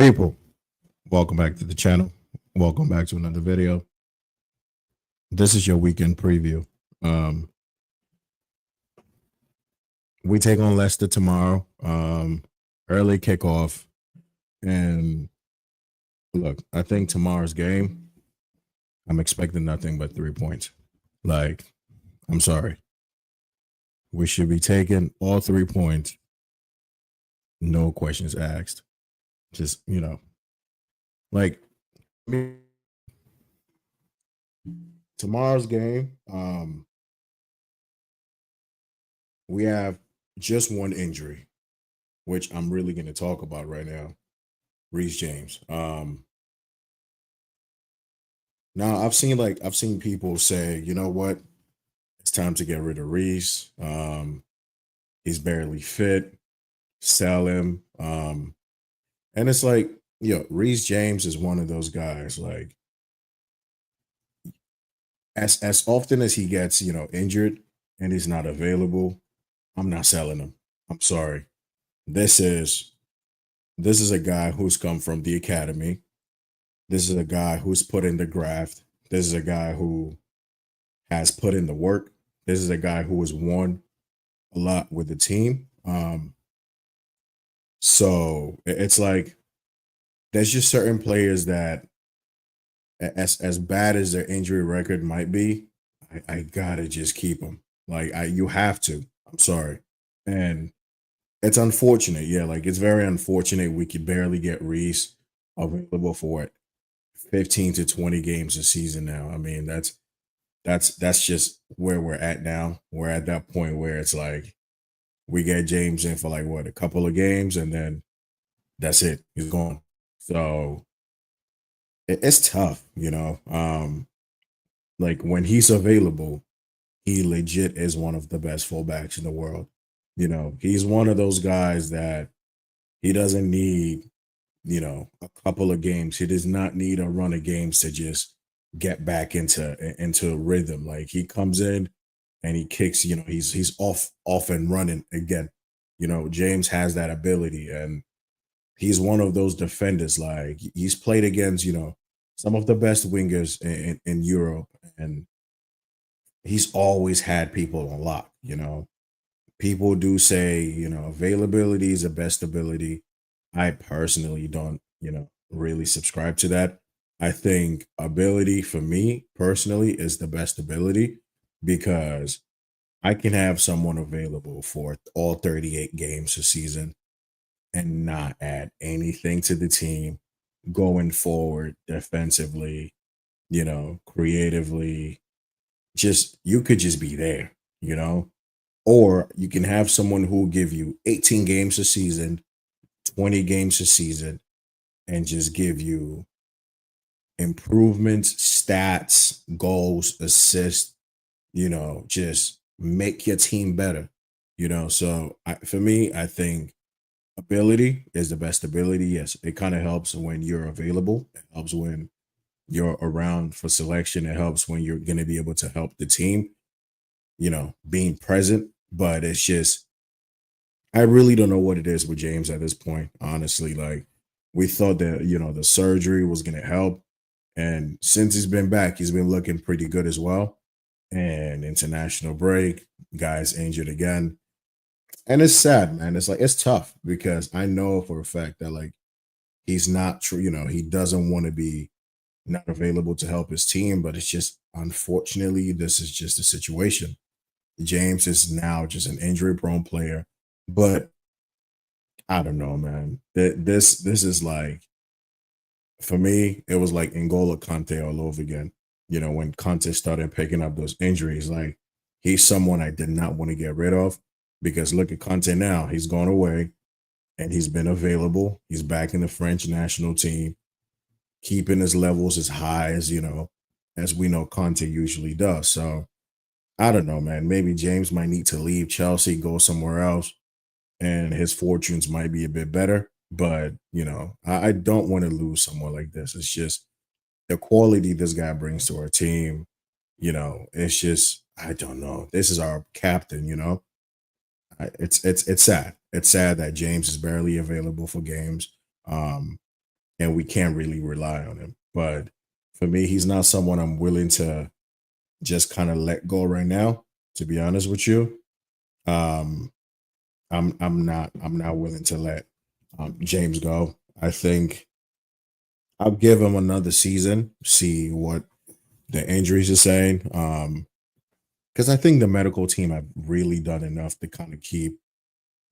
People, welcome back to the channel. Welcome back to another video. This is your weekend preview. Um, we take on Leicester tomorrow. Early kickoff. And look, I think tomorrow's game, I'm expecting nothing but 3 points. Like, I'm sorry. We should be taking all 3 points. No questions asked. Just, like tomorrow's game, we have just one injury, which I'm really going to talk about right now. Reece James. Now I've seen people say, you know what, it's time to get rid of Reece. He's barely fit, sell him. And it's like, Reece James is one of those guys. Like as often as he gets, injured and he's not available, I'm not selling him. I'm sorry. This is this is a guy who's come from the academy. This is a guy who's put in the graft. This is a guy who has put in the work. This is a guy who has won a lot with the team. So it's like there's just certain players that, as bad as their injury record might be, I gotta just keep them. Like you have to. I'm sorry, and it's unfortunate. Yeah, like it's very unfortunate. We could barely get Reese available for what, 15 to 20 games a season now. I mean, that's just where we're at now. We're at that point where it's like we get James in for like what, a couple of games and then that's it. He's gone. So it's tough. Like when he's available, he legit is one of the best fullbacks in the world. He's one of those guys that he doesn't need, a couple of games. He does not need a run of games to just get back into rhythm. Like he comes in and he kicks, he's off and running again. James has that ability and he's one of those defenders. Like he's played against, some of the best wingers in Europe, and he's always had people on lock. People do say, availability is the best ability. I personally don't, really subscribe to that. I think ability for me personally is the best ability because I can have someone available for all 38 games a season and not add anything to the team going forward defensively, creatively. Just you could just be there, you know? Or you can have someone who will give you 18 games a season, 20 games a season, and just give you improvements, stats, goals, assists, just make your team better. So for me, I think ability is the best ability. Yes, it kind of helps when you're available. It helps when you're around for selection. It helps when you're going to be able to help the team, being present. But it's just, I really don't know what it is with James at this point, honestly. Like, we thought that, the surgery was going to help. And since he's been back, he's been looking pretty good as well. And international break, guys injured again. And it's sad, man. It's like, it's tough because I know for a fact that, like, he's not true. He doesn't want to be not available to help his team, but it's just, unfortunately, this is just the situation. James is now just an injury prone player. But I don't know, man. This is like, for me, it was like N'Golo Kante all over again. When Kante started picking up those injuries, like he's someone I did not want to get rid of because look at Kante now. He's gone away and he's been available. He's back in the French national team, keeping his levels as high as, as we know Kante usually does. So I don't know, man. Maybe James might need to leave Chelsea, go somewhere else, and his fortunes might be a bit better. But I don't want to lose someone like this. It's just the quality this guy brings to our team. It's just, I don't know. This is our captain. It's sad. It's sad that James is barely available for games. Um, and we can't really rely on him. But for me, he's not someone I'm willing to just kind of let go right now. To be honest with you, um, I'm not willing to let James go. I think I'll give him another season, see what the injuries are saying. Because I think the medical team have really done enough to kind of keep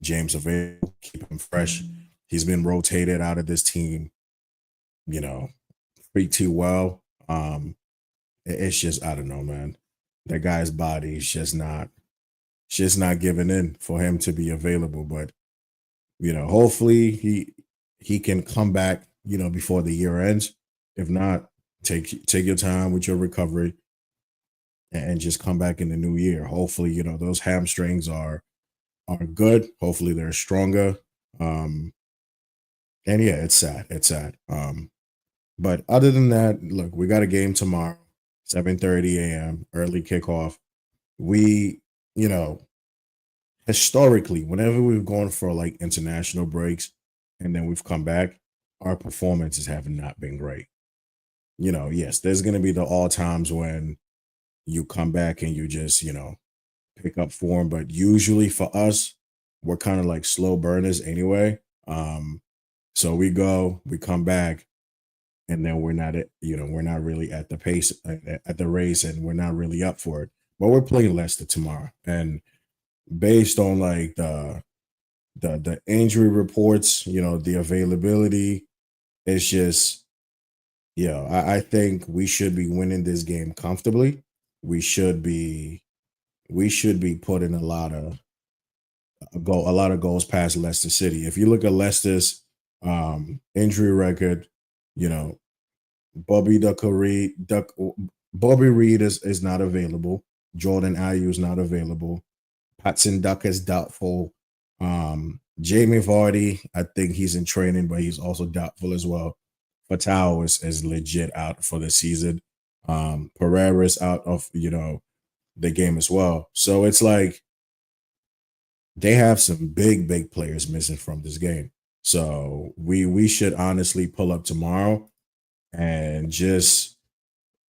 James available, keep him fresh. He's been rotated out of this team, you know, pretty well. It's just I don't know, man. That guy's body is just not giving in for him to be available. But hopefully he can come back, before the year ends. If not, take your time with your recovery and just come back in the new year. Hopefully, those hamstrings are good. Hopefully they're stronger. Um, and yeah, it's sad. It's sad. But other than that, look, we got a game tomorrow, 7:30 a.m. early kickoff. We, you know, historically, whenever we've gone for like international breaks and then we've come back, our performances have not been great. Yes, there's gonna be the all times when you come back and you just, pick up form. But usually for us, we're kind of like slow burners anyway. So we come back, and then we're not really at the pace at the race, and we're not really up for it. But we're playing Leicester tomorrow, and based on like the injury reports, the availability, it's just I think we should be winning this game comfortably. We should be we should be putting a lot of goals past Leicester City. If you look at Leicester's injury record, you know, Bobby Duck Reed, Bobby Reed is not available. Jordan Ayew is not available. Patson Duck is doubtful. Jamie Vardy, I think he's in training, but he's also doubtful as well. Fatau is legit out for the season. Pereira's out of the game as well. So it's like they have some big players missing from this game. So we should honestly pull up tomorrow and just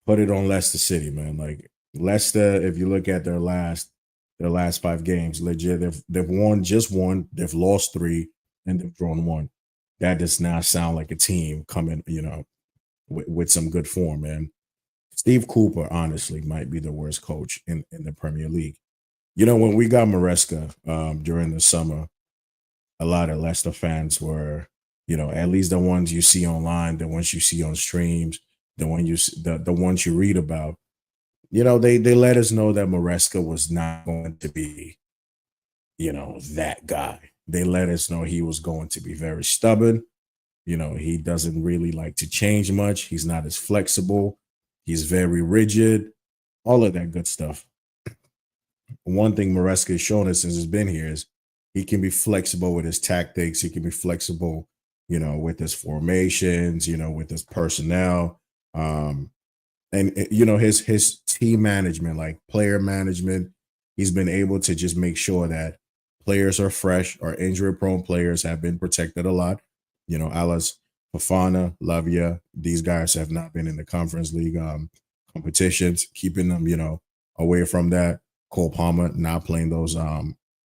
put it on Leicester City, man. Like Leicester, if you look at their last 5 games, legit, they've won just one, they've lost three, and they've drawn one. That does not sound like a team coming, with some good form, man. Steve Cooper, honestly, might be the worst coach in the Premier League. When we got Maresca during the summer, a lot of Leicester fans were, at least the ones you see online, the ones you see on streams, the ones you read about. They let us know that Maresca was not going to be, that guy. They let us know he was going to be very stubborn. He doesn't really like to change much. He's not as flexible. He's very rigid, all of that good stuff. One thing Maresca has shown us since he's been here is he can be flexible with his tactics. He can be flexible, with his formations, with his personnel. And his team management, like player management, he's been able to just make sure that players are fresh or injury prone players have been protected a lot. Alas Fafana, Lavia, these guys have not been in the conference league competitions, keeping them, away from that. Cole Palmer not playing those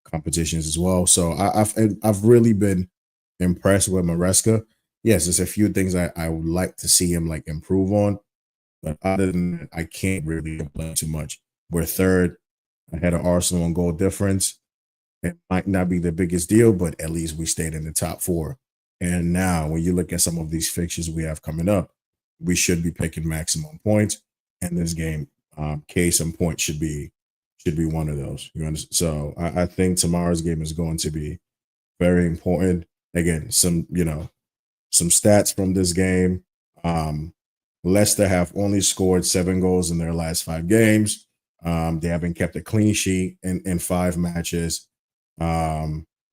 competitions as well. So I've really been impressed with Maresca. Yes, there's a few things I would like to see him like improve on, but other than that, I can't really complain too much. We're third ahead of Arsenal on goal difference. It might not be the biggest deal, but at least we stayed in the top four. And now, when you look at some of these fixtures we have coming up, we should be picking maximum points. And this game, case in point, should be one of those. You understand? So I think tomorrow's game is going to be very important. Again, some stats from this game. Um, Leicester have only scored 7 goals in their last 5 games. They haven't kept a clean sheet in 5 matches.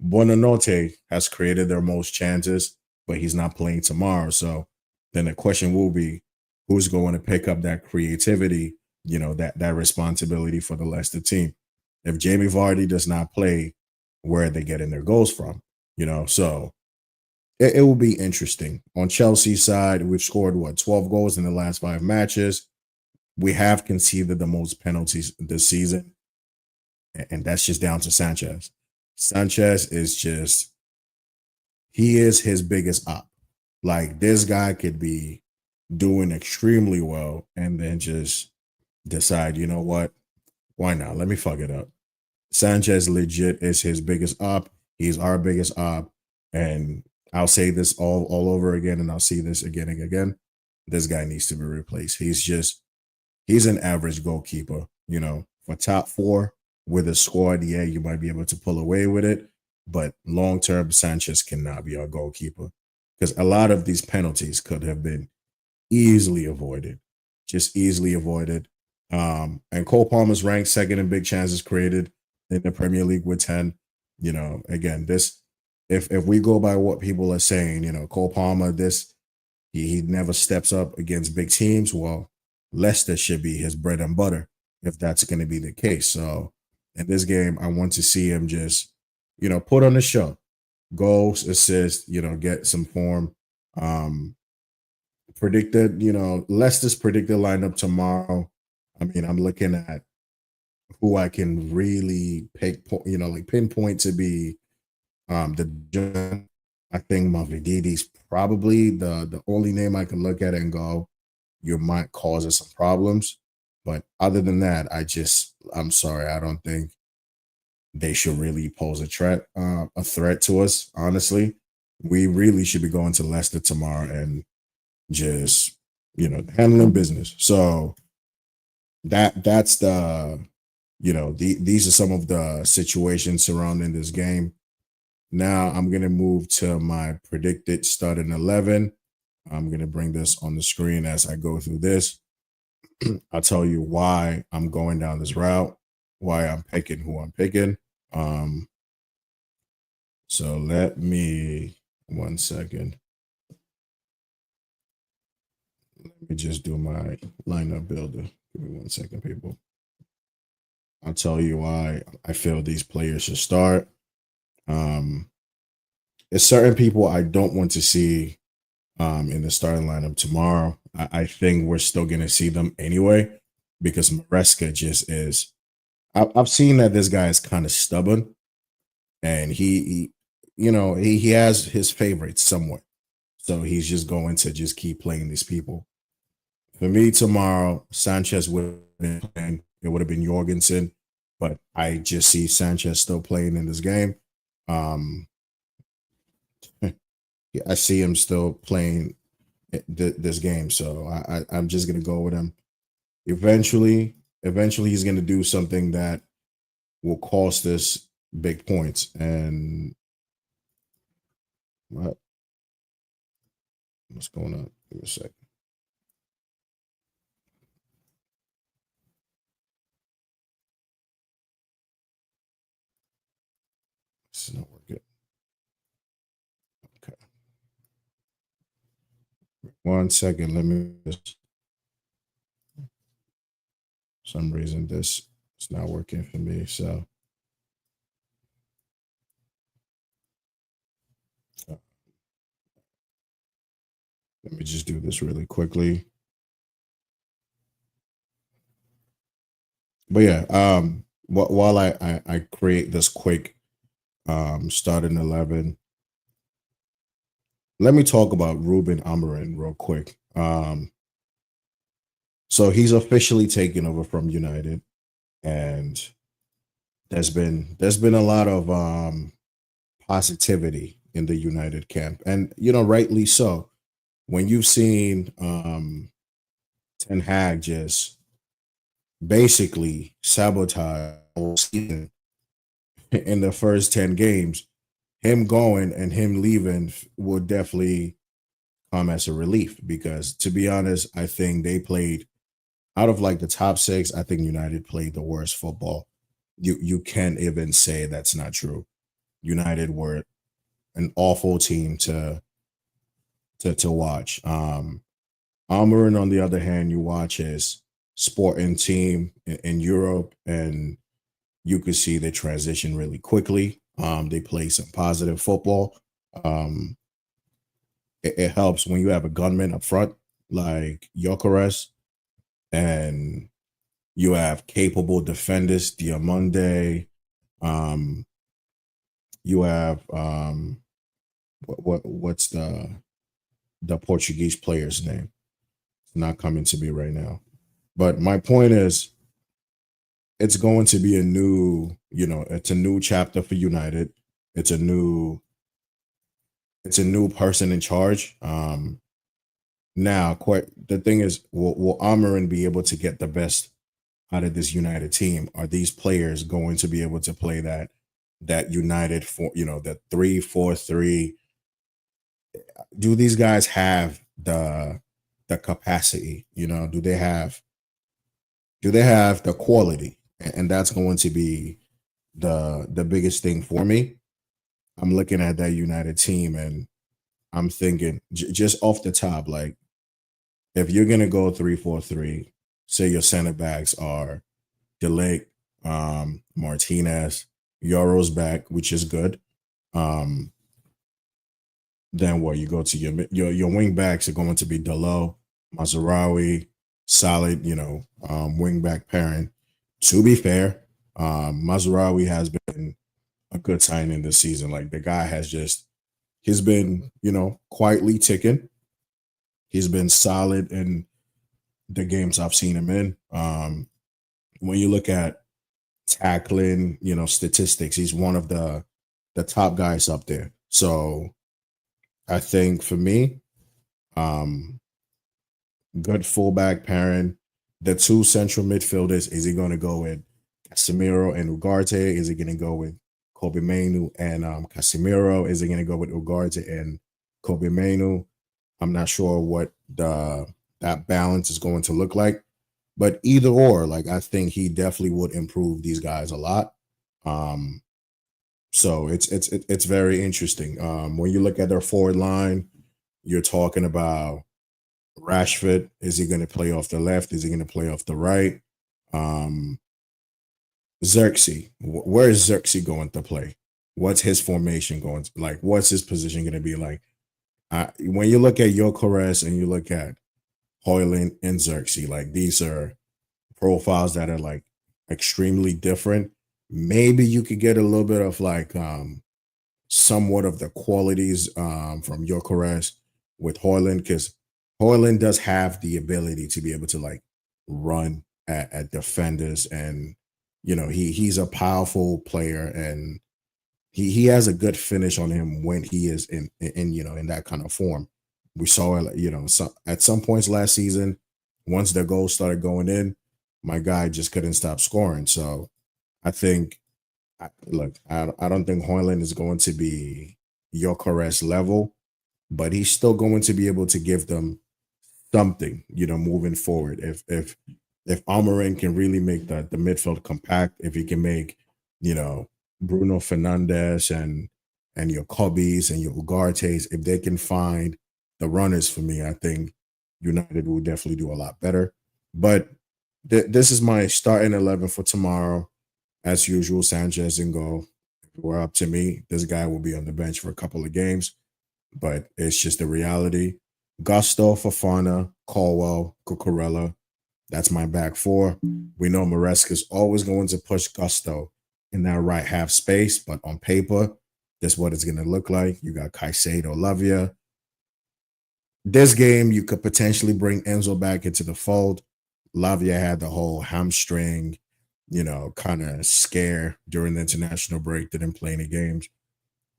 Buonanotte has created their most chances, but he's not playing tomorrow. So then the question will be, who's going to pick up that creativity, that responsibility for the Leicester team? If Jamie Vardy does not play, where are they getting their goals from? So it will be interesting. On Chelsea's side, we've scored what 12 goals in the last 5 matches. We have conceded the most penalties this season, and that's just down to Sanchez. Sanchez is just he is his biggest op. Like this guy could be doing extremely well and then just decide, you know what? Why not? Let me fuck it up. Sanchez legit is his biggest op. He's our biggest op. And I'll say this all over again, and I'll see this again and again. This guy needs to be replaced. He's an average goalkeeper, for top four with a squad. Yeah, you might be able to pull away with it, but long term, Sanchez cannot be our goalkeeper because a lot of these penalties could have been easily avoided, just easily avoided. And Cole Palmer's ranked second in big chances created in the Premier League with 10. Again, this if we go by what people are saying, Cole Palmer, this he never steps up against big teams. Well, Leicester should be his bread and butter if that's going to be the case. So in this game, I want to see him just, put on the show, goals, assists, get some form. Predicted, Leicester's predicted lineup tomorrow. I mean, I'm looking at who I can really pick, like pinpoint to be the. I think Mavrididi's probably the only name I can look at and go, you might cause us some problems. But other than that, I'm sorry, I don't think they should really pose a threat to us. Honestly, we really should be going to Leicester tomorrow and just handling business. So that's these are some of the situations surrounding this game. Now I'm gonna move to my predicted starting 11. I'm gonna bring this on the screen as I go through this. I'll tell you why I'm going down this route, why I'm picking who I'm picking. Um, so let me 1 second. Let me just do my lineup builder. Give me 1 second, people. I'll tell you why I feel these players should start. Um, there's certain people I don't want to see in the starting lineup tomorrow. I think we're still going to see them anyway because Maresca just is. I've seen that this guy is kind of stubborn, and he has his favorites somewhat. So he's just going to just keep playing these people. For me tomorrow, Sanchez would have been playing. It would have been Jorgensen, but I just see Sanchez still playing in this game. Um, I see him still playing this game, so I'm just gonna go with him. Eventually, he's gonna do something that will cost us big points. And what's going on? Give me a second. This is not working. Okay. 1 second. Let me just. Some reason this is not working for me. So let me just do this really quickly. But yeah, while I create this quick starting 11, let me talk about Ruben Amorim real quick. So he's officially taken over from United, and there's been a lot of positivity in the United camp, and rightly so. When you've seen Ten Hag just basically sabotage the whole season in the first 10 games, him going and him leaving would definitely come as a relief because, to be honest, I think they played out of like the top six. I think United played the worst football. You can't even say that's not true. United were an awful team to watch. Almiron, on the other hand, you watch his sporting team in Europe, and you could see they transition really quickly. They play some positive football. Um, it helps when you have a gunman up front like Gyökeres, and you have capable defenders, Diamonde. Um, you have what's the Portuguese player's name? It's not coming to me right now. But my point is, it's going to be a new, it's a new chapter for United. It's a new, it's a new person in charge. Now, quite the thing is, will Amarin be able to get the best out of this United team? Are these players going to be able to play that United for the 3-4-3? Do these guys have the capacity? Do they have the quality? And that's going to be the biggest thing for me. I'm looking at that United team and I'm thinking just off the top, like if you're gonna go 3-4-3, say your center backs are Delict, Martinez, Euro's back, which is good. Um, then what? You go to your wing backs are going to be Delo, Mazarawi, solid, wing back pairing. To be fair, Mazarawi has been a good signing this season. Like the guy he's been, quietly ticking. He's been solid in the games I've seen him in. When you look at tackling, statistics, he's one of the top guys up there. So I think for me, um, good fullback pairing. The two central midfielders, is he going to go with Casemiro and Ugarte? Is he going to go with Kobe Mainu and Casemiro? Is he going to go with Ugarte and Kobe Mainu? I'm not sure what that balance is going to look like, but either or, like I think he definitely would improve these guys a lot. Um, so it's very interesting. When you look at their forward line, you're talking about Rashford. Is he going to play off the left? Is he going to play off the right? Um, Xerxes, where is Xerxes going to play? What's his formation going to like? What's his position going to be like? When you look at Gyökeres and you look at Hoyland and Xerxes, like these are profiles that are like extremely different. Maybe you could get a little bit of like somewhat of the qualities from Gyökeres with Hoyland, because Hoyland does have the ability to be able to like run at defenders, and he's a powerful player, and he has a good finish on him when he is in that kind of form. We saw it, at some points last season, once the goals started going in, my guy just couldn't stop scoring. So I think, look, I don't think Hoyland is going to be Gyökeres level, but he's still going to be able to give them something, moving forward. If Amarin can really make the midfield compact, if he can make, you know, Bruno Fernandez and your Cobbies and your Ugartes, if they can find the runners for me, I think United will definitely do a lot better. But this is my starting 11 for tomorrow. As usual, Sanchez in goal. If it were up to me, this guy will be on the bench for a couple of games, but it's just the reality. Gusto, Fafana, Caldwell, Cucurella. That's my back four. We know Maresca's always going to push Gusto in that right half space, but on paper, that's what it's going to look like. You got Caicedo, Lavia. This game, you could potentially bring Enzo back into the fold. Lavia had the whole hamstring, kind of scare during the international break, didn't play any games.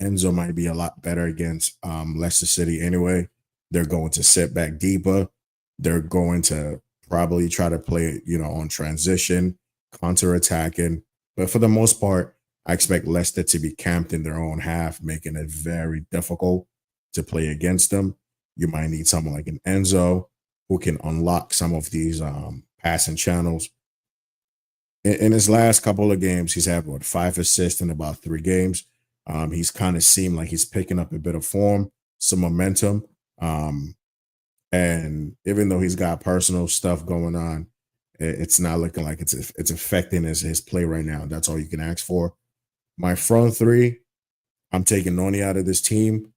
Enzo might be a lot better against Leicester City anyway. They're going to sit back deeper. They're going to probably try to play, on transition, counter-attacking. But for the most part, I expect Leicester to be camped in their own half, making it very difficult to play against them. You might need someone like an Enzo who can unlock some of these passing channels. In his last couple of games, he's had 5 assists in about 3 games. He's kind of seemed like he's picking up a bit of form, some momentum. And even though he's got personal stuff going on, it's not looking like it's affecting his play right now. That's all you can ask for. My front three, I'm taking Noni out of this team.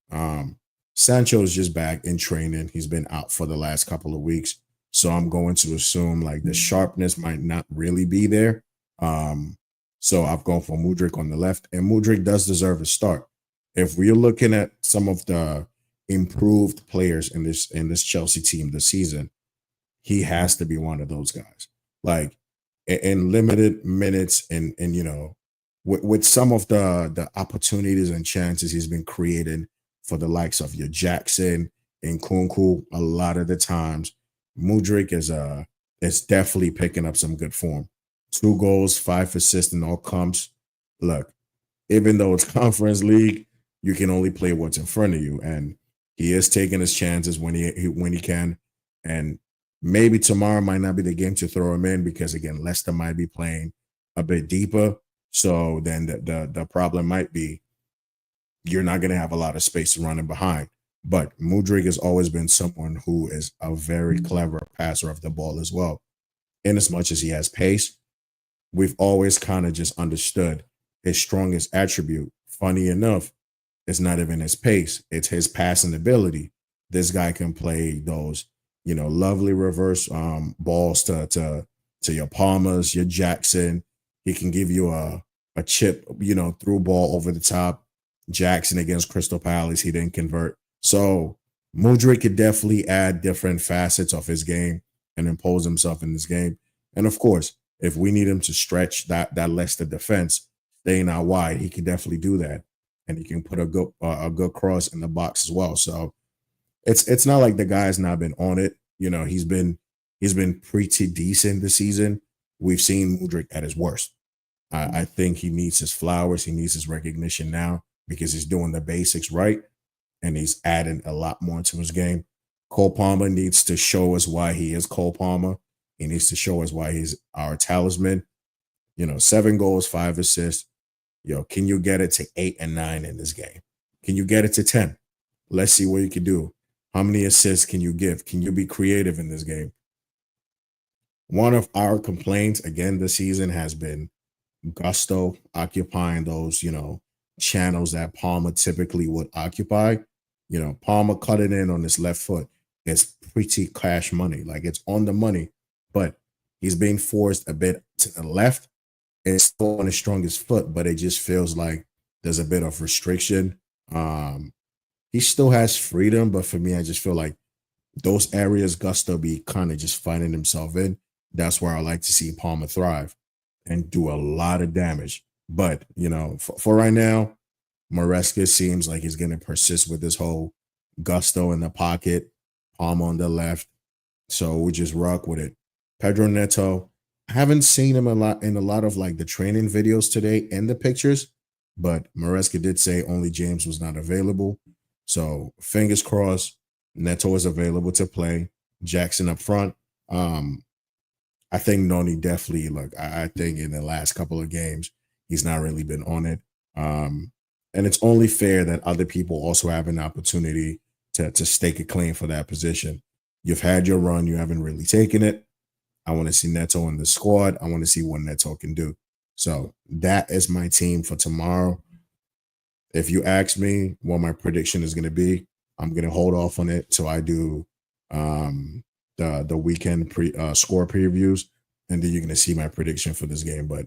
Sancho is just back in training. He's been out for the last couple of weeks. So I'm going to assume like the sharpness might not really be there. Um, so I've gone for Mudrik on the left, and Mudrik does deserve a start. If we're looking at some of the improved players in this Chelsea team this season, he has to be one of those guys. Like in limited minutes, and with some of the opportunities and chances he's been creating for the likes of your Jackson and Kunku, a lot of the times, Mudrik is definitely picking up some good form. 2 goals, 5 assists, and all comes. Look, even though it's conference league, you can only play what's in front of you, and he is taking his chances when he can. And maybe tomorrow might not be the game to throw him in because again, Leicester might be playing a bit deeper. So then the problem might be you're not going to have a lot of space running behind. But Mudrik has always been someone who is a very clever passer of the ball as well. In as much as he has pace, we've always kind of just understood his strongest attribute. Funny enough, it's not even his pace, it's his passing ability. This guy can play those, lovely reverse balls to your Palmers, your Jackson. He can give you a chip, through ball over the top. Jackson against Crystal Palace, he didn't convert. So Mudrik could definitely add different facets of his game and impose himself in this game. And of course, if we need him to stretch that Leicester defense, staying out wide, he can definitely do that, and he can put a good cross in the box as well. So it's not like the guy's not been on it. He's been pretty decent this season. We've seen Mudrik at his worst. I think he needs his flowers. He needs his recognition now because he's doing the basics right and he's adding a lot more to his game. Cole Palmer needs to show us why he is Cole Palmer. He needs to show us why he's our talisman. 7 goals, 5 assists. Can you get it to 8 and 9 in this game? Can you get it to 10? Let's see what you can do. How many assists can you give? Can you be creative in this game? One of our complaints again this season has been Gusto occupying those, channels that Palmer typically would occupy. Palmer cutting in on his left foot is pretty cash money. Like it's on the money, but he's being forced a bit to the left. It's still on his strongest foot, but it just feels like there's a bit of restriction. He still has freedom, but for me, I just feel like those areas Gusto be kind of just finding himself in. That's where I like to see Palmer thrive and do a lot of damage. But for right now, Maresca seems like he's going to persist with this whole Gusto in the pocket, Palmer on the left. So we just rock with it. Pedro Neto, I haven't seen him a lot of like the training videos today and the pictures, but Maresca did say only James was not available. So fingers crossed, Neto is available to play. Jackson up front. I think Noni definitely look. I think in the last couple of games, he's not really been on it. And it's only fair that other people also have an opportunity to stake a claim for that position. You've had your run, you haven't really taken it. I want to see Neto in the squad. I want to see what Neto can do. So that is my team for tomorrow. If you ask me what my prediction is going to be, I'm going to hold off on it till I do the weekend score previews, and then you're going to see my prediction for this game. But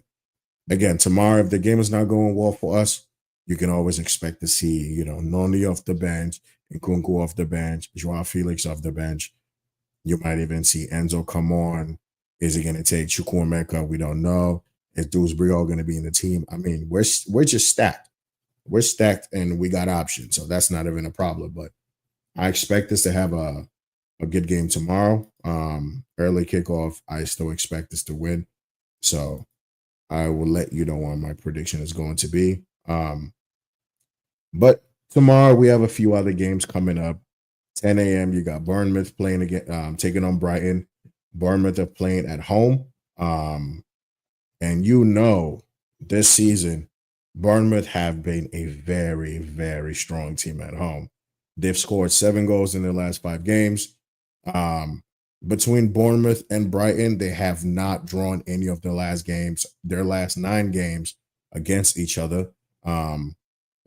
again, tomorrow, if the game is not going well for us, you can always expect to see, Noni off the bench, Nkunku off the bench, Joao Felix off the bench. You might even see Enzo come on. Is he going to take Chukwuemeka? We don't know. Is Dewsbury all going to be in the team? I mean, we're just stacked. We're stacked and we got options, so that's not even a problem. But I expect us to have a good game tomorrow. Early kickoff. I still expect us to win. So I will let you know what my prediction is going to be. But tomorrow we have a few other games coming up. 10 a.m. You got Bournemouth playing again, taking on Brighton. Bournemouth are playing at home. And this season, Bournemouth have been a very, very strong team at home. They've scored 7 goals in their last 5 games. Between Bournemouth and Brighton, they have not drawn any of their last 9 games against each other.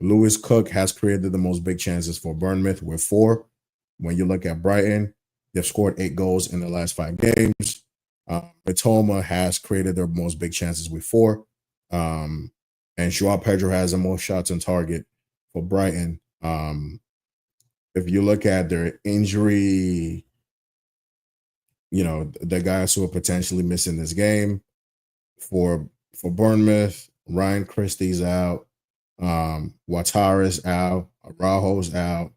Lewis Cook has created the most big chances for Bournemouth with 4. When you look at Brighton, they've scored 8 goals in the last 5 games. Matoma has created their most big chances with 4. And Joao Pedro has the most shots on target for Brighton. If you look at their injury, the guys who are potentially missing this game for Bournemouth, Ryan Christie's out, Watara's out, Araujo's out,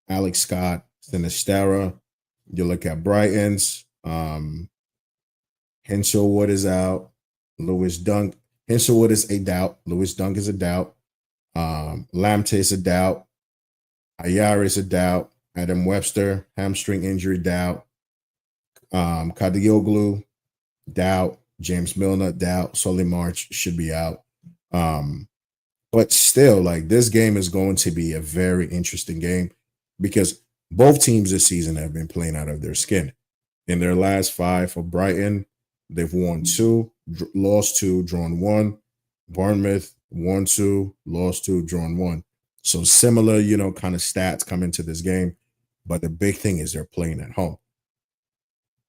Alex Scott, Sinistera. You look at Brighton's, Henselwood is out, Lewis Dunk. Henselwood is a doubt. Lewis Dunk is a doubt. Lamte is a doubt. Ayara is a doubt. Adam Webster, hamstring injury, doubt. Kadioglu, doubt. James Milner, doubt. Solly March should be out. But still, like, this game is going to be a very interesting game because both teams this season have been playing out of their skin. In their last 5 for Brighton, they've won 2, lost 2, drawn 1. Bournemouth won 2, lost 2, drawn 1. So similar, kind of stats come into this game. But the big thing is they're playing at home.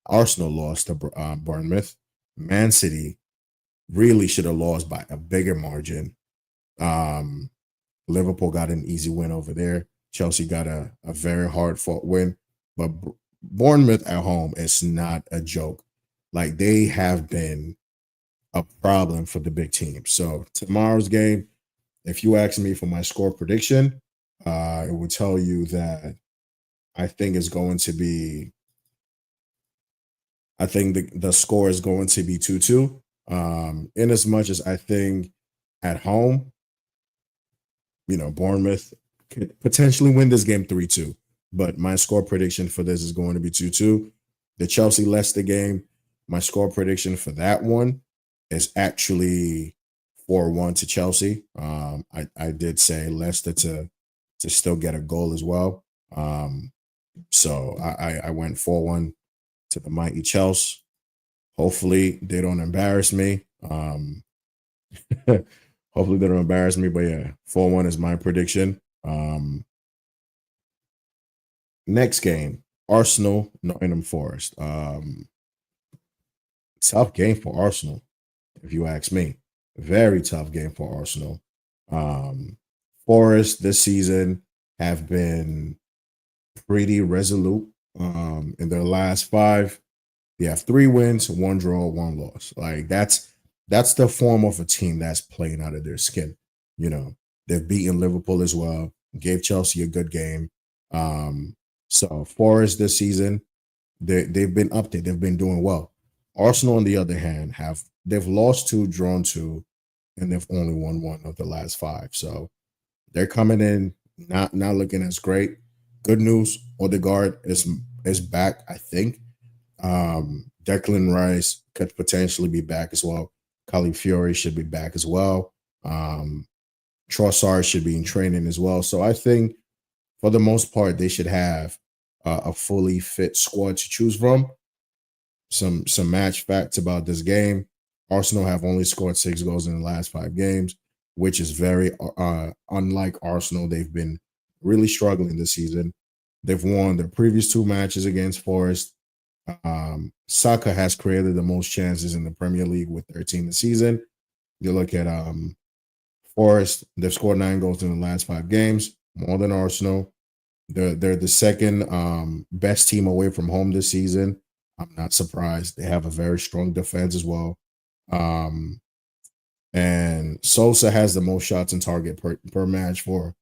Arsenal lost to Bournemouth. Man City really should have lost by a bigger margin. Liverpool got an easy win over there. Chelsea got a very hard fought win. But Bournemouth at home is not a joke. Like, they have been a problem for the big teams. So tomorrow's game, if you ask me for my score prediction, it would tell you that I think the score is going to be 2-2. In as much as I think at home, Bournemouth could potentially win this game 3-2. But my score prediction for this is going to be 2-2. The Chelsea-Leicester game, my score prediction for that one is actually 4-1 to Chelsea. I did say Leicester to still get a goal as well. So I went 4-1 to the mighty Chelsea. Hopefully they don't embarrass me. Hopefully they don't embarrass me. But yeah, 4-1 is my prediction. Next game, Arsenal, Nottingham Forest. Tough game for Arsenal, if you ask me. Very tough game for Arsenal. Forest this season have been pretty resolute. In their last 5, they have 3 wins, 1 draw, 1 loss. Like, that's the form of a team that's playing out of their skin. They've beaten Liverpool as well, gave Chelsea a good game. So Forest this season, they've been up there. They've been doing well. Arsenal, on the other hand, they've lost 2, drawn 2, and they've only won 1 of the last 5. So they're coming in not looking as great. Good news, Odegaard is back, I think. Declan Rice could potentially be back as well. Calafiori should be back as well. Trossard should be in training as well. So I think for the most part, they should have a fully fit squad to choose from. Some match facts about this game. Arsenal have only scored 6 goals in the last 5 games, which is very unlike Arsenal. They've been really struggling this season. They've won their previous 2 matches against Forest. Saka has created the most chances in the Premier League with 13 this season. You look at Forest, they've scored 9 goals in the last 5 games, more than Arsenal. They're the second best team away from home this season. I'm not surprised. They have a very strong defense as well. And Sosa has the most shots on target per match for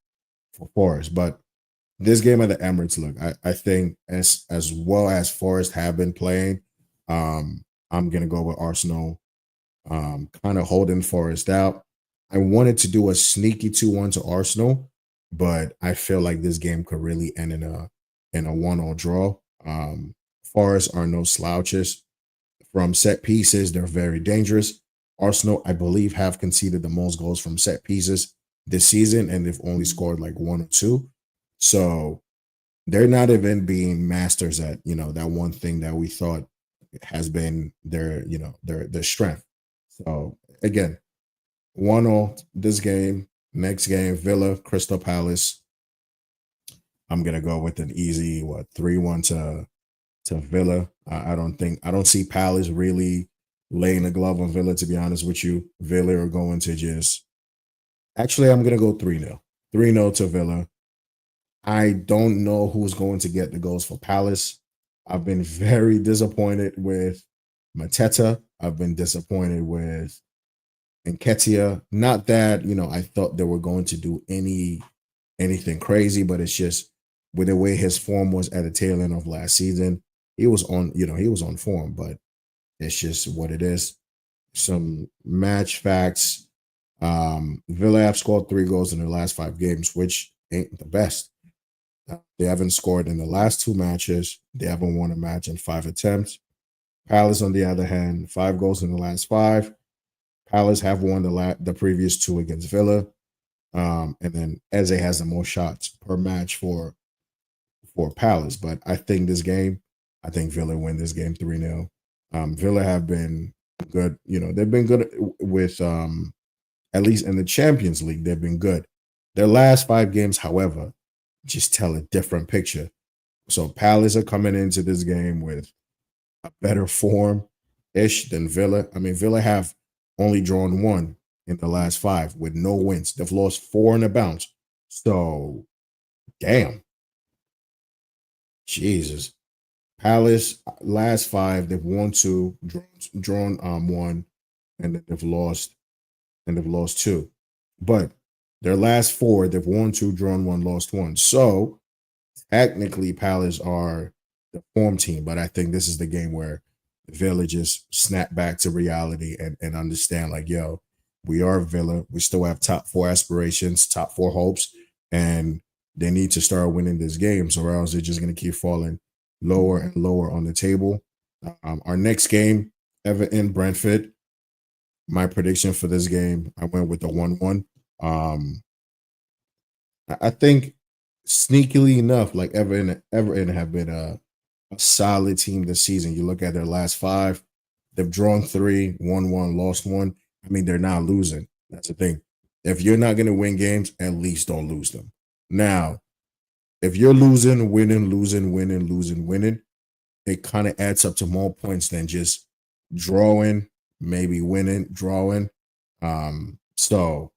Forest. But this game at the Emirates, look, I think as well as Forest have been playing, I'm gonna go with Arsenal, kind of holding Forest out. I wanted to do a sneaky 2-1 to Arsenal, but I feel like this game could really end in a 1-1 draw. Forest are no slouches. From set pieces, they're very dangerous. Arsenal, I believe, have conceded the most goals from set pieces this season, and they've only scored like 1 or 2. So they're not even being masters at, that one thing that we thought has been their strength. So again, 1-0 this game. Next game, Villa, Crystal Palace. I'm gonna go with an easy 3-1 to Villa. I don't see Palace really laying the glove on Villa, to be honest with you. Villa are going to just actually I'm gonna go 3-0. 3-0 to Villa. I don't know who's going to get the goals for Palace. I've been very disappointed with Mateta. I've been disappointed with Nketiah. Not that, I thought they were going to do anything crazy, but it's just with the way his form was at the tail end of last season, he was on form, but it's just what it is. Some match facts. Villa have scored 3 goals in their last 5 games, which ain't the best. They haven't scored in the last 2 matches. They haven't won a match in 5 attempts. Palace, on the other hand, 5 goals in the last 5. Palace have won the previous 2 against Villa. And then Eze has the most shots per match for Palace. But I think I think Villa win this game 3-0. Villa have been good. They've been good with at least in the Champions League, they've been good. Their last 5 games, however, just tell a different picture. So Palace are coming into this game with a better form ish than Villa. I mean, Villa have only drawn 1 in the last 5 with no wins. They've lost 4 in a bounce. So, damn. Jesus. Palace last 5, they've won 2, drawn 1, and then they've lost 2. But their last 4, they've won 2, drawn 1, lost 1. So technically, Palace are the form team, but I think this is the game where Villa just snap back to reality and understand, like, yo, we are Villa. We still have top 4 aspirations, top 4 hopes, and they need to start winning this game, or else they're just going to keep falling lower and lower on the table. Our next game, Everton Brentford. My prediction for this game, I went with the 1-1. I think sneakily enough, like Everton have been a solid team this season. You look at their last 5, they've drawn 3, won 1, lost 1. I mean, they're not losing. That's the thing. If you're not going to win games, at least don't lose them. Now, if you're losing, winning, losing, winning, losing, winning, it kind of adds up to more points than just drawing, maybe winning, drawing. So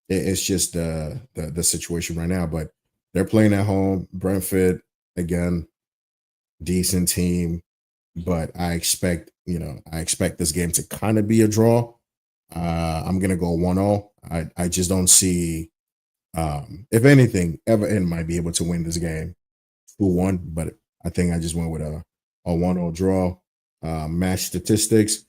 it's just the situation right now. But they're playing at home. Brentford, again, decent team, but I expect this game to kind of be a draw. I'm gonna go 1-0. I just don't see. If anything, Everton might be able to win this game 2-1, but I think I just went with a 1-0 draw. Match statistics: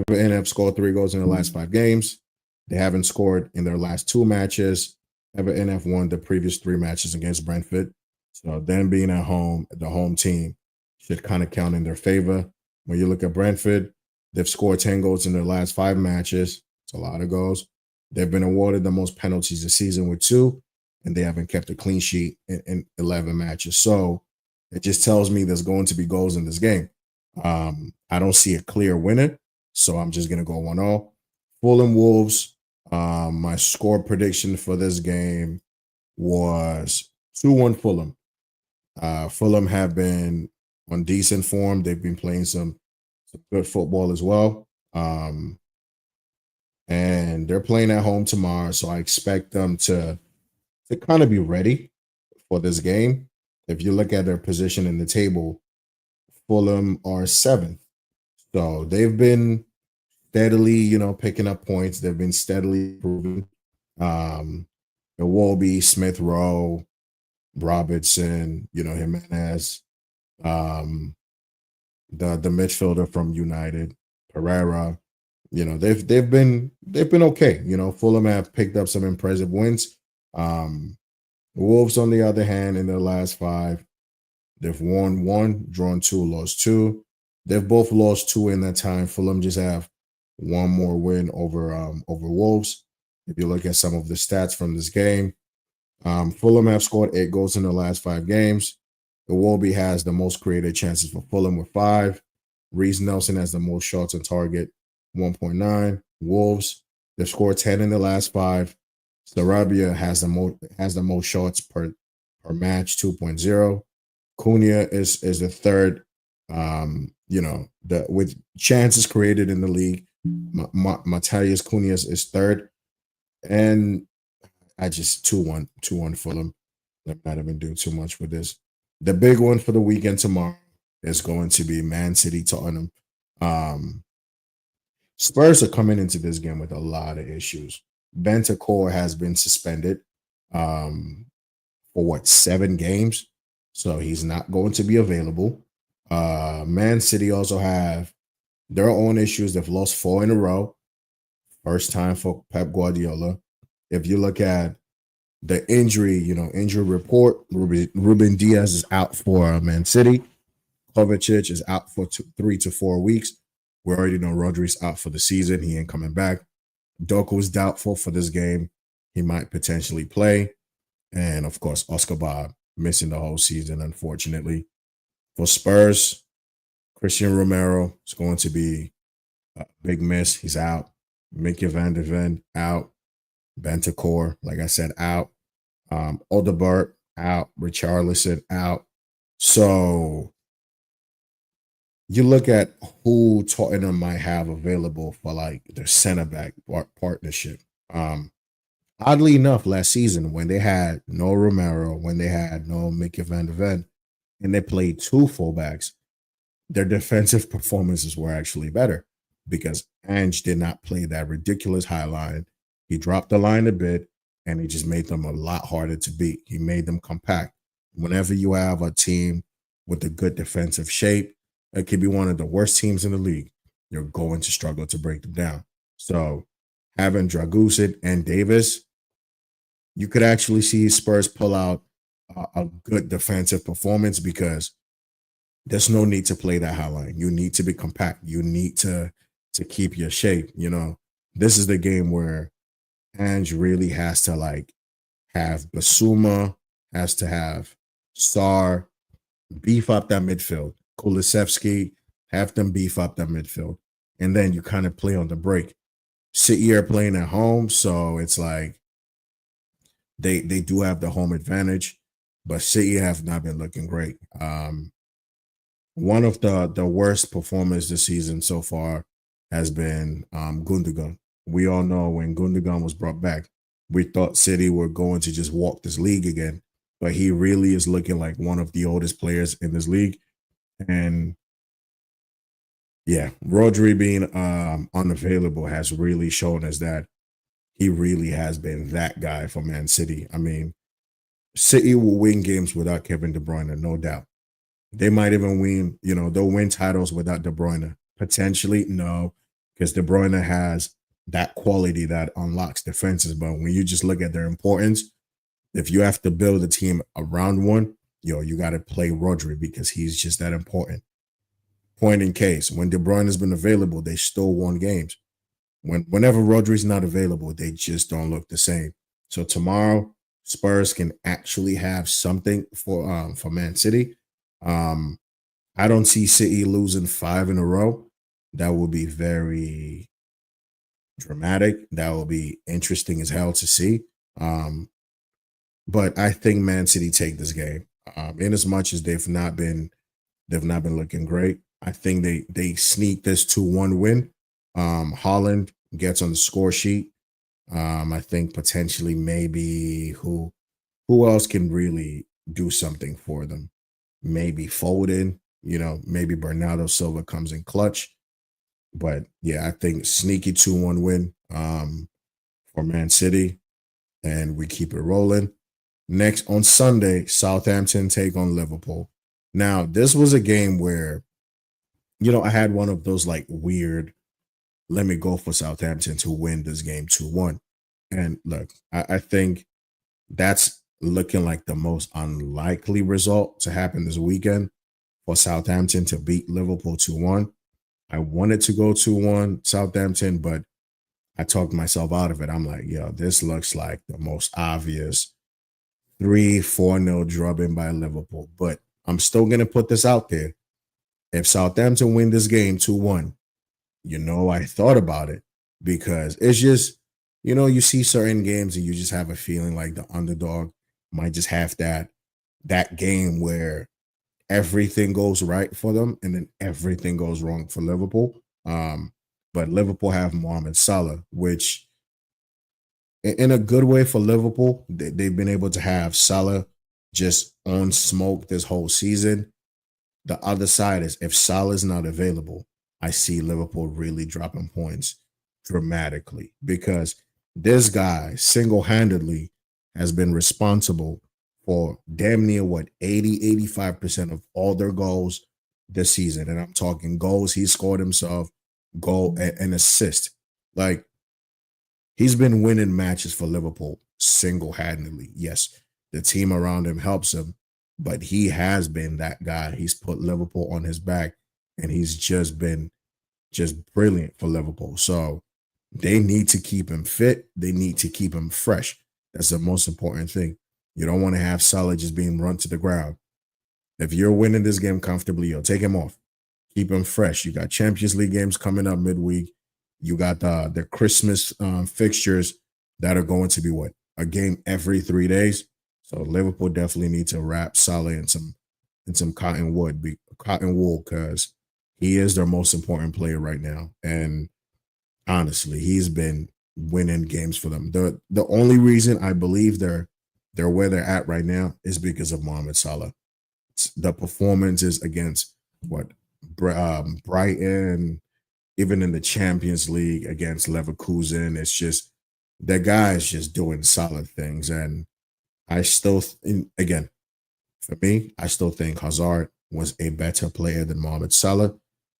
Everton have scored 3 goals in the last 5 games. They haven't scored in their last 2 matches. Everton have won the previous 3 matches against Brentford. So them being at home, the home team should kind of count in their favor. When you look at Brentford, they've scored 10 goals in their last 5 matches. It's a lot of goals. They've been awarded the most penalties this season with 2, and they haven't kept a clean sheet in 11 matches. So it just tells me there's going to be goals in this game. I don't see a clear winner, so I'm just going to go 1-0. Fulham Wolves, my score prediction for this game was 2-1 Fulham. Fulham have been on decent form. They've been playing some good football as well. And they're playing at home tomorrow, so I expect them to kind of be ready for this game. If you look at their position in the table, Fulham are 7th. So they've been steadily, picking up points. They've been steadily improving. The Wolby, Smith Rowe, Robertson, Jimenez, the midfielder from United, Pereira. They've been okay. Fulham have picked up some impressive wins. The Wolves, on the other hand, in their last 5, they've won 1, drawn 2, lost 2. They've both lost 2 in that time. Fulham just have 1 more win over Wolves. If you look at some of the stats from this game, Fulham have scored 8 goals in the last 5 games. The Wolby has the most created chances for Fulham with 5. Reece Nelson has the most shots on target, 1.9. Wolves, they've scored 10 in the last 5. Sarabia has the most shots per match, 2.0. Cunha is the third. The with chances created in the league. Matthias Cunha is third, and I just 2-1 Fulham. I'm not even do too much with this. The big one for the weekend tomorrow is going to be Man City Tottenham. Um, Spurs are coming into this game with a lot of issues. Bentancur has been suspended um, for what 7 games, so he's not going to be available. Man City also have their own issues. They've lost 4 in a row. First time for Pep Guardiola. If you look at the injury report, Ruben Diaz is out for Man City. Kovacic is out for 3 to 4 weeks. We already know Rodri's out for the season. He ain't coming back. Doku's doubtful for this game. He might potentially play. And of course, Oscar Bob missing the whole season, unfortunately. For Spurs, Christian Romero is going to be a big miss. He's out. Mickey Van de Ven out. Bentancur, like I said, out. Odegaard out. Richarlison out. So you look at who Tottenham might have available for like their center back partnership. Um, Oddly enough, last season when they had no Romero, when they had no Mickey Van de Ven, and they played two fullbacks, their defensive performances were actually better because Ange did not play that ridiculous high line. He dropped the line a bit and he just made them a lot harder to beat. He made them compact. Whenever you have a team with a good defensive shape, it could be one of the worst teams in the league. You're going to struggle to break them down. So having Dragusin and Davis, you could actually see Spurs pull out a good defensive performance because there's no need to play that high line. You need to be compact. You need to keep your shape. This is the game where Ange really has to like have Basuma, has to have Sar beef up that midfield. Kulisevsky, have them beef up that midfield. And then you kind of play on the break. City are playing at home, so it's like they do have the home advantage, but City have not been looking great. One of the worst performers this season so far has been Gundogan. We all know when Gundogan was brought back, we thought City were going to just walk this league again, but he really is looking like one of the oldest players in this league. And yeah, Rodri being unavailable has really shown us that he really has been that guy for Man City. I mean, City will win games without Kevin De Bruyne, no doubt. They might even win, they'll win titles without De Bruyne. Potentially, no, because De Bruyne has that quality that unlocks defenses. But when you just look at their importance, if you have to build a team around one, you got to play Rodri because he's just that important. Point in case, when De Bruyne has been available, they still won games. Whenever Rodri's not available, they just don't look the same. So tomorrow, Spurs can actually have something for Man City. Um, I don't see City losing 5 in a row. That would be very dramatic. That will be interesting as hell to see. Um, but I think Man City take this game. In as much as they've not been looking great. I think they sneak this 2-1 win. Holland gets on the score sheet. I think potentially maybe who else can really do something for them? Maybe Foden, maybe Bernardo Silva comes in clutch. But yeah, I think sneaky 2-1 win for Man City, and we keep it rolling. Next on Sunday, Southampton take on Liverpool. Now, this was a game where, I had one of those like weird, let me go for Southampton to win this game 2-1. And look, I think that's looking like the most unlikely result to happen this weekend for Southampton to beat Liverpool 2-1. I wanted to go 2-1 Southampton, but I talked myself out of it. I'm like, this looks like the most obvious 3-4-0 drubbing by Liverpool. But I'm still going to put this out there. If Southampton win this game 2-1, I thought about it because it's just you see certain games and you just have a feeling like the underdog might just have that game where everything goes right for them and then everything goes wrong for Liverpool. But Liverpool have Mohamed Salah, which in a good way for Liverpool, they've been able to have Salah just on smoke this whole season. The other side is if Salah's not available, I see Liverpool really dropping points dramatically because this guy single-handedly has been responsible for damn near what 80-85% of all their goals this season. And I'm talking goals he scored himself, goal and assist. Like he's been winning matches for Liverpool single-handedly. Yes, the team around him helps him, but he has been that guy. He's put Liverpool on his back, and he's just been just brilliant for Liverpool. So they need to keep him fit. They need to keep him fresh. That's the most important thing. You don't want to have Salah just being run to the ground. If you're winning this game comfortably, you'll take him off. Keep him fresh. You got Champions League games coming up midweek. You got the Christmas fixtures that are going to be what a game every 3 days. So Liverpool definitely need to wrap Salah in some cotton wool, because he is their most important player right now. And honestly, he's been winning games for them. The only reason I believe they're where they're at right now is because of Mohamed Salah. The performances against what Brighton, even in the Champions League against Leverkusen, it's just the guy is just doing solid things. And I still, again, for me, I still think Hazard was a better player than Mohamed Salah.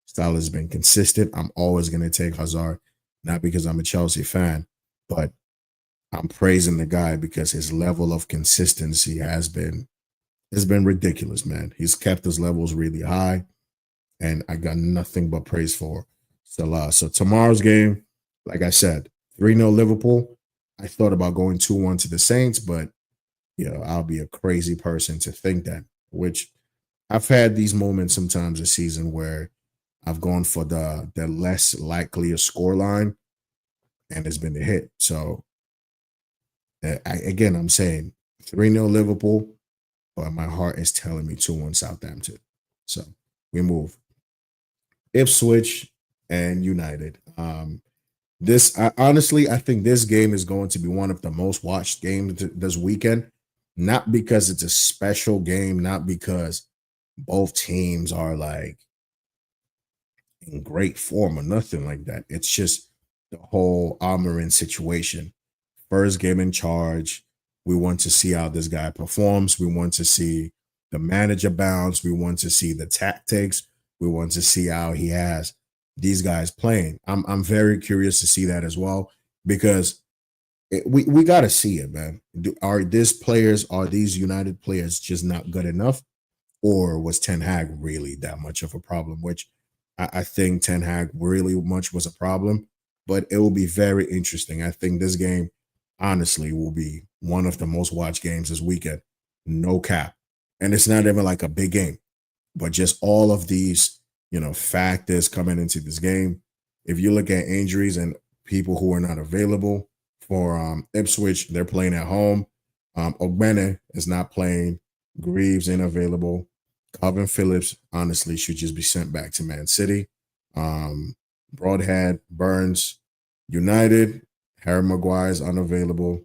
Salah has been consistent. I'm always going to take Hazard, not because I'm a Chelsea fan, but I'm praising the guy because his level of consistency has been ridiculous, man. He's kept his levels really high, and I got nothing but praise for Salah. So tomorrow's game, like I said, 3-0 Liverpool. I thought about going 2-1 to the Saints, but I'll be a crazy person to think that, which I've had these moments sometimes this season where I've gone for the less likelier score line, and it's been a hit. So again, I'm saying 3-0 Liverpool, but my heart is telling me 2-1 Southampton. So we move. Ipswich and United. Honestly, I think this game is going to be one of the most watched games this weekend. Not because it's a special game, not because both teams are like in great form or nothing like that. It's just the whole Almiron situation. First game in charge. We want to see how this guy performs. We want to see the manager bounce. We want to see the tactics. We want to see how he has these guys playing. I'm very curious to see that as well, because we got to see it, man. Are these United players just not good enough, or was Ten Hag really that much of a problem? Which I think Ten Hag really much was a problem, but it will be very interesting. I think this game, honestly, will be one of the most watched games this weekend. No cap. And it's not even like a big game, but just all of these, factors coming into this game. If you look at injuries and people who are not available for Ipswich, they're playing at home. Ogbene is not playing. Greaves ain't available. Calvin Phillips, honestly, should just be sent back to Man City. Broadhead, Burns, United, Harry Maguire is unavailable.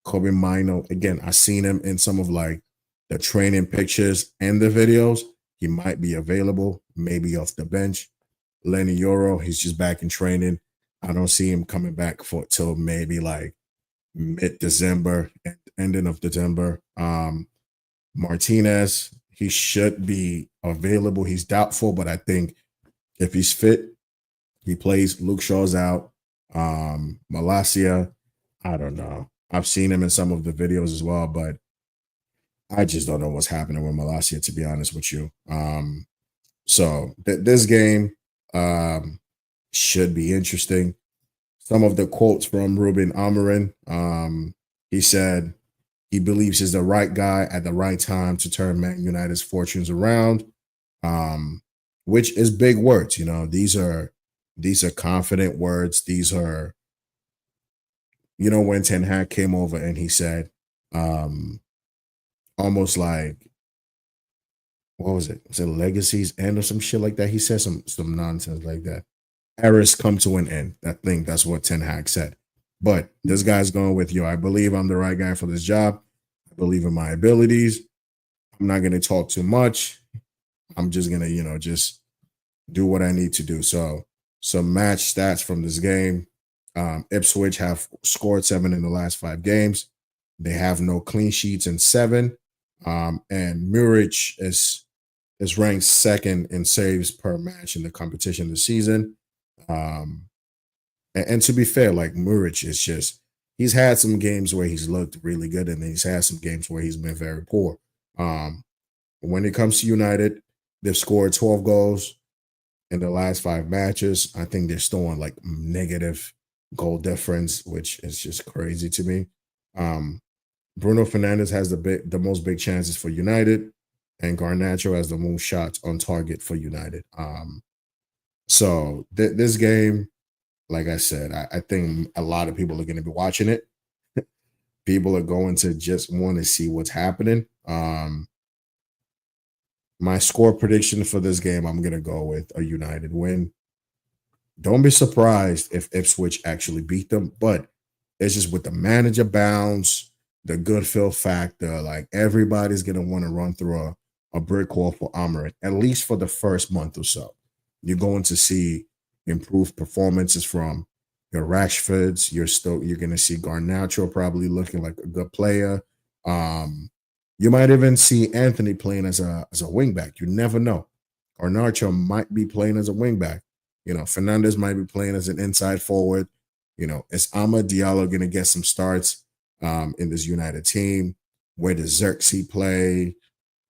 Kobe Mino, again, I seen him in some of like the training pictures and the videos. He might be available, maybe off the bench. Lenny Euro, he's just back in training. I don't see him coming back for till maybe like mid-December, ending of December. Martinez, he should be available. He's doubtful, but I think if he's fit, he plays. Luke Shaw's out. Malacia, I don't know. I've seen him in some of the videos as well, but I just don't know what's happening with Malacia, to be honest with you. So this game should be interesting. Some of the quotes from Ruben Amorim. He said he believes he's the right guy at the right time to turn Man United's fortunes around, which is big words. These are confident words. These are when Ten Hag came over and he said, um, almost like, what was it? Was it legacies end or some shit like that? He said some nonsense like that. Eras come to an end. I think that's what Ten Hag said. But this guy's going with, I believe I'm the right guy for this job. I believe in my abilities. I'm not going to talk too much. I'm just going to, just do what I need to do. So, some match stats from this game. Ipswich have scored 7 in the last 5 games. They have no clean sheets in 7. And Murich is ranked second in saves per match in the competition this season. Um, and to be fair, like Muric is just he's had some games where he's looked really good, and then he's had some games where he's been very poor. Um, when it comes to United, they've scored 12 goals in the last 5 matches. I think they're still on like negative goal difference, which is just crazy to me. Um, Bruno Fernandez has the most big chances for United, and Garnacho has the most shots on target for United. So this game, like I said, I think a lot of people are going to be watching it. People are going to just want to see what's happening. My score prediction for this game, I'm going to go with a United win. Don't be surprised if Ipswich actually beat them, but it's just with the manager bounce, the good feel factor, like everybody's going to want to run through a brick wall for Amarit, at least for the first month or so. You're going to see improved performances from your Rashfords. You're going to see Garnacho probably looking like a good player. You might even see Anthony playing as a wingback. You never know. Garnacho might be playing as a wingback. Fernandez might be playing as an inside forward. Is Amad Diallo going to get some starts in this United team? Where does Xerxes play?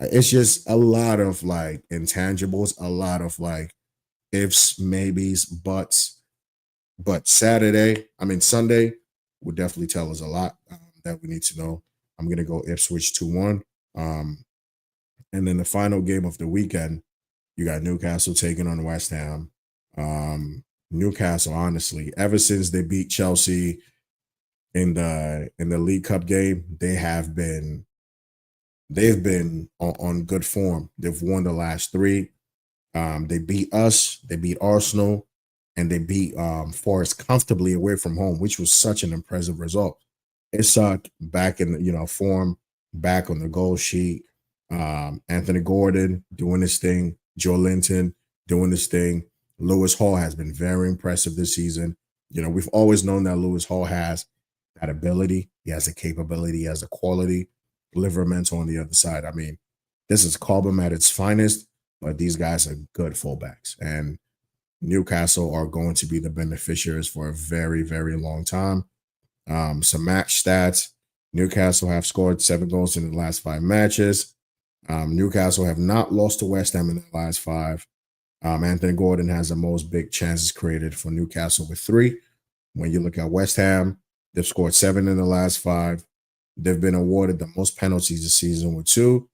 It's just a lot of like intangibles, a lot of like ifs, maybes, buts. But Sunday will definitely tell us a lot that we need to know. I'm going to go Ipswich 2-1. And then the final game of the weekend, you got Newcastle taking on West Ham. Newcastle, honestly, ever since they beat Chelsea in the League Cup game, they've been on good form. They've won the last 3. They beat us, they beat Arsenal, and they beat Forest comfortably away from home, which was such an impressive result. Isak back in form, back on the goal sheet. Anthony Gordon doing his thing. Joe Linton doing his thing. Lewis Hall has been very impressive this season. We've always known that Lewis Hall has that ability. He has the capability. He has the quality. Livermore on the other side. I mean, this is Cobham at its finest, but these guys are good fullbacks. And Newcastle are going to be the beneficiaries for a very, very long time. Some match stats. Newcastle have scored 7 goals in the last 5 matches. Newcastle have not lost to West Ham in the last 5. Anthony Gordon has the most big chances created for Newcastle with 3. When you look at West Ham, they've scored 7 in the last 5. They've been awarded the most penalties this season with 2,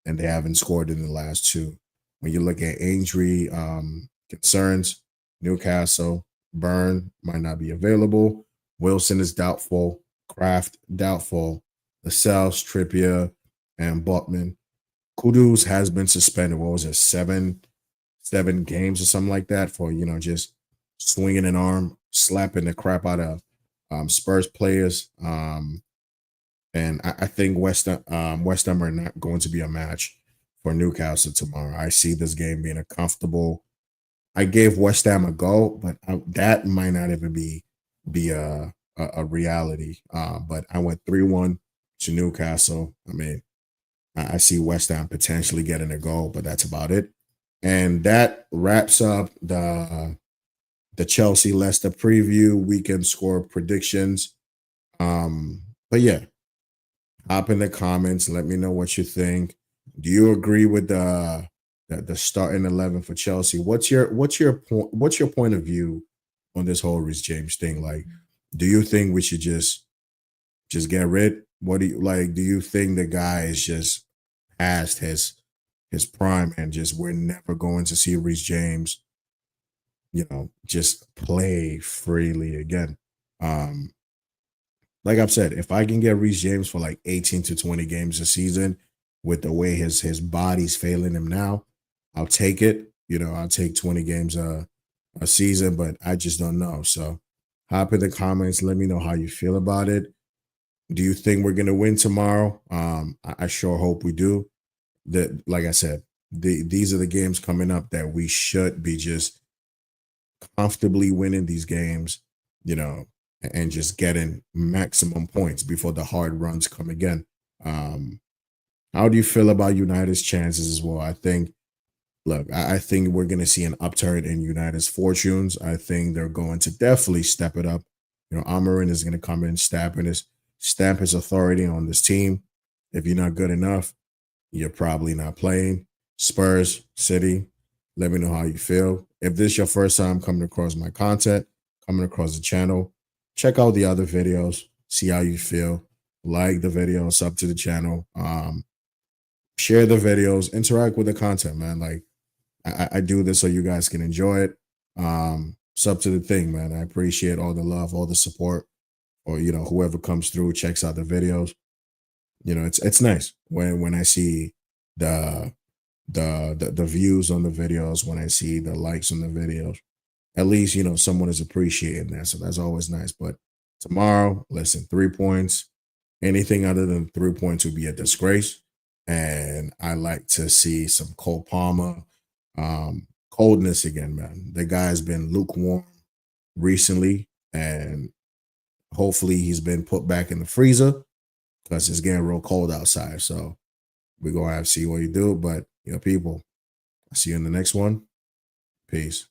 and they haven't scored in the last 2. When you look at injury concerns, Newcastle, Byrne might not be available. Wilson is doubtful. Kraft, doubtful. Lascelles, Trippier, and Botman. Kudus has been suspended. What was it, 7 games or something like that for, just swinging an arm, slapping the crap out of Spurs players. And I think West Ham are not going to be a match for Newcastle tomorrow. I see this game being a comfortable. I gave West Ham a go, but that might not even be a reality. But I went 3-1 to Newcastle. I mean, I see West Ham potentially getting a goal, but that's about it. And that wraps up the Chelsea Leicester preview weekend score predictions. But yeah, hop in the comments. Let me know what you think. Do you agree with the starting 11 for Chelsea? What's your point of view on this whole Reece James thing? Like, do you think we should just get rid? What do you like? Do you think the guy is just past his prime and just we're never going to see Reece James, just play freely again? like I've said, if I can get Reece James for like 18 to 20 games a season with the way his body's failing him now, I'll take it. I'll take 20 games a season, but I just don't know. So hop in the comments, let me know how you feel about it. Do you think we're gonna win tomorrow? I sure hope we do. That, like I said, these are the games coming up that we should be just comfortably winning these games, you know, and just getting maximum points before the hard runs come again. Um, how do you feel about United's chances as well? I think we're going to see an upturn in United's fortunes. I think they're going to definitely step it up. Amarin is going to come in, stamp his authority on this team. If you're not good enough, you're probably not playing. Spurs, City, let me know how you feel. If this is your first time coming across my content, coming across the channel, check out the other videos, see how you feel. Like the video, sub to the channel, share the videos, interact with the content, man. Like I do this so you guys can enjoy it. Sub to the thing, man. I appreciate all the love, all the support, or whoever comes through, checks out the videos. It's nice when I see the the views on the videos, when I see the likes on the videos. At least someone is appreciating that, so that's always nice. But tomorrow, listen, 3 points. Anything other than 3 points would be a disgrace. And I like to see some Cole Palmer coldness again, man. The guy's been lukewarm recently, and hopefully he's been put back in the freezer because it's getting real cold outside. So we're gonna have to see what you do. But people, I'll see you in the next one. Peace.